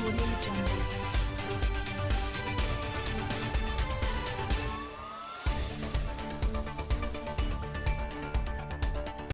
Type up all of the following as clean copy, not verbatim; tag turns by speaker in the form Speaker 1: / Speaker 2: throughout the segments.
Speaker 1: Audio Jungle.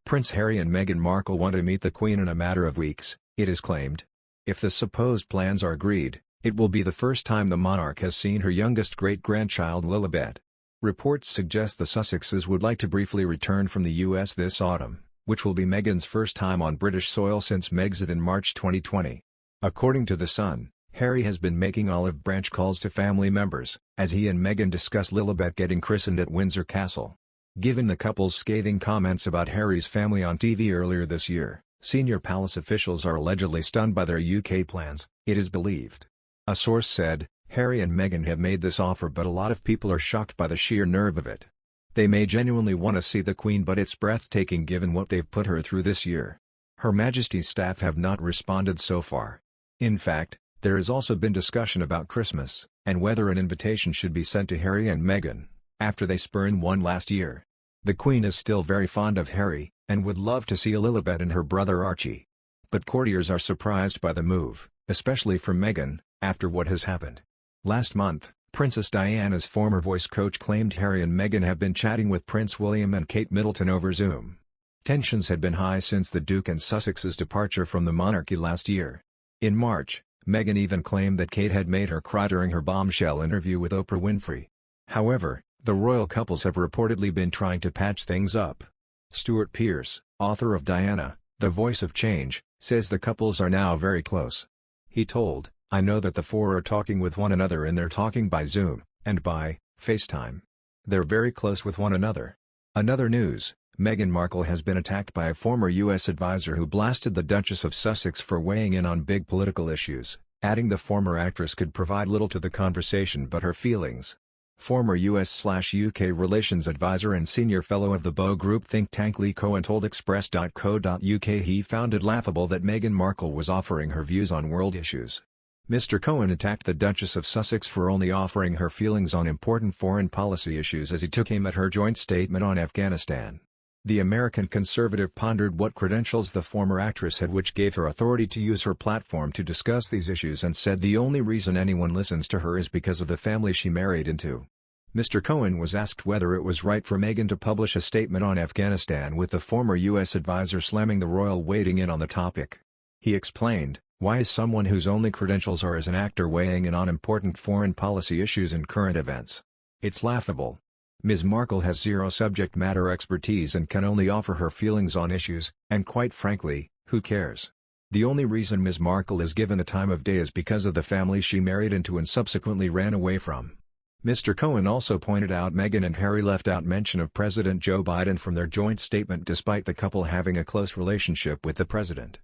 Speaker 2: Prince Harry and Meghan Markle want to meet the Queen in a matter of weeks, it is claimed. If the supposed plans are agreed, it will be the first time the monarch has seen her youngest great-grandchild Lilibet. Reports suggest the Sussexes would like to briefly return from the US this autumn, which will be Meghan's first time on British soil since Megxit in March 2020. According to The Sun, Harry has been making olive branch calls to family members, as he and Meghan discuss Lilibet getting christened at Windsor Castle. Given the couple's scathing comments about Harry's family on TV earlier this year, senior palace officials are allegedly stunned by their UK plans, it is believed. A source said, Harry and Meghan have made this offer, but a lot of people are shocked by the sheer nerve of it. They may genuinely want to see the Queen, but it's breathtaking given what they've put her through this year. Her Majesty's staff have not responded so far. In fact, there has also been discussion about Christmas, and whether an invitation should be sent to Harry and Meghan, after they spurned one last year. The Queen is still very fond of Harry, and would love to see Lilibet and her brother Archie. But courtiers are surprised by the move, especially from Meghan, after what has happened. Last month, Princess Diana's former voice coach claimed Harry and Meghan have been chatting with Prince William and Kate Middleton over Zoom. Tensions had been high since the Duke and Sussex's departure from the monarchy last year. In March, Meghan even claimed that Kate had made her cry during her bombshell interview with Oprah Winfrey. However, the royal couples have reportedly been trying to patch things up. Stuart Pearce, author of Diana, The Voice of Change, says the couples are now very close. He told, I know that the four are talking with one another, and they're talking by Zoom, and by FaceTime. They're very close with one another. Another news, Meghan Markle has been attacked by a former U.S. advisor who blasted the Duchess of Sussex for weighing in on big political issues, adding the former actress could provide little to the conversation but her feelings. Former US/UK relations advisor and senior fellow of the Bow Group think tank Lee Cohen told Express.co.uk he found it laughable that Meghan Markle was offering her views on world issues. Mr. Cohen attacked the Duchess of Sussex for only offering her feelings on important foreign policy issues as he took aim at her joint statement on Afghanistan. The American conservative pondered what credentials the former actress had which gave her authority to use her platform to discuss these issues, and said the only reason anyone listens to her is because of the family she married into. Mr. Cohen was asked whether it was right for Meghan to publish a statement on Afghanistan with the former U.S. advisor slamming the royal weighing in on the topic. He explained, why is someone whose only credentials are as an actor weighing in on important foreign policy issues and current events? It's laughable. Ms. Markle has zero subject matter expertise and can only offer her feelings on issues, and quite frankly, who cares? The only reason Ms. Markle is given a time of day is because of the family she married into and subsequently ran away from. Mr. Cohen also pointed out Meghan and Harry left out mention of President Joe Biden from their joint statement despite the couple having a close relationship with the president.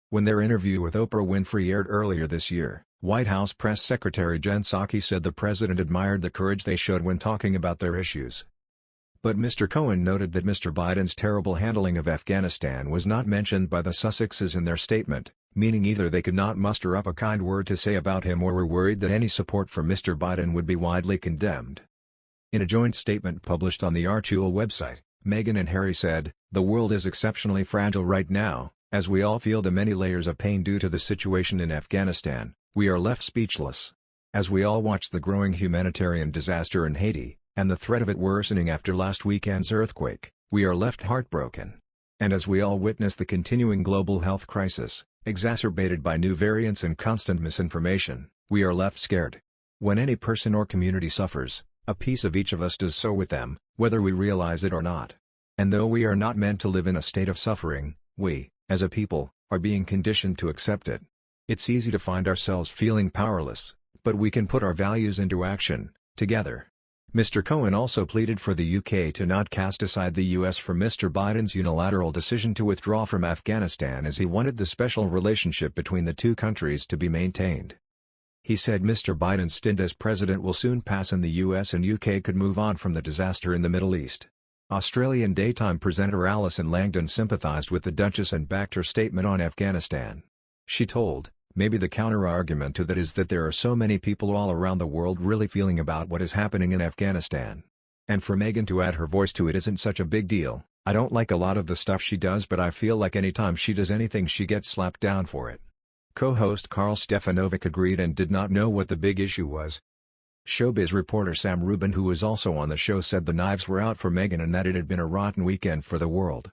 Speaker 2: When their interview with Oprah Winfrey aired earlier this year, White House Press Secretary Jen Psaki said the president admired the courage they showed when talking about their issues. But Mr. Cohen noted that Mr. Biden's terrible handling of Afghanistan was not mentioned by the Sussexes in their statement, meaning either they could not muster up a kind word to say about him or were worried that any support for Mr. Biden would be widely condemned. In a joint statement published on the Archie website, Meghan and Harry said, "The world is exceptionally fragile right now, as we all feel the many layers of pain due to the situation in Afghanistan. We are left speechless. As we all watch the growing humanitarian disaster in Haiti, and the threat of it worsening after last weekend's earthquake, we are left heartbroken. And as we all witness the continuing global health crisis, exacerbated by new variants and constant misinformation, we are left scared. When any person or community suffers, a piece of each of us does so with them, whether we realize it or not. And though we are not meant to live in a state of suffering, we, as a people, are being conditioned to accept it. It's easy to find ourselves feeling powerless, but we can put our values into action, together." Mr. Cohen also pleaded for the UK to not cast aside the US for Mr. Biden's unilateral decision to withdraw from Afghanistan, as he wanted the special relationship between the two countries to be maintained. He said Mr. Biden's stint as president will soon pass and the US and UK could move on from the disaster in the Middle East. Australian daytime presenter Alison Langdon sympathised with the Duchess and backed her statement on Afghanistan. She told, "Maybe the counter-argument to that is that there are so many people all around the world really feeling about what is happening in Afghanistan. And for Meghan to add her voice to it isn't such a big deal. I don't like a lot of the stuff she does, but I feel like anytime she does anything she gets slapped down for it." Co-host Carl Stefanovic agreed and did not know what the big issue was. Showbiz reporter Sam Rubin, who was also on the show, said the knives were out for Meghan and that it had been a rotten weekend for the world.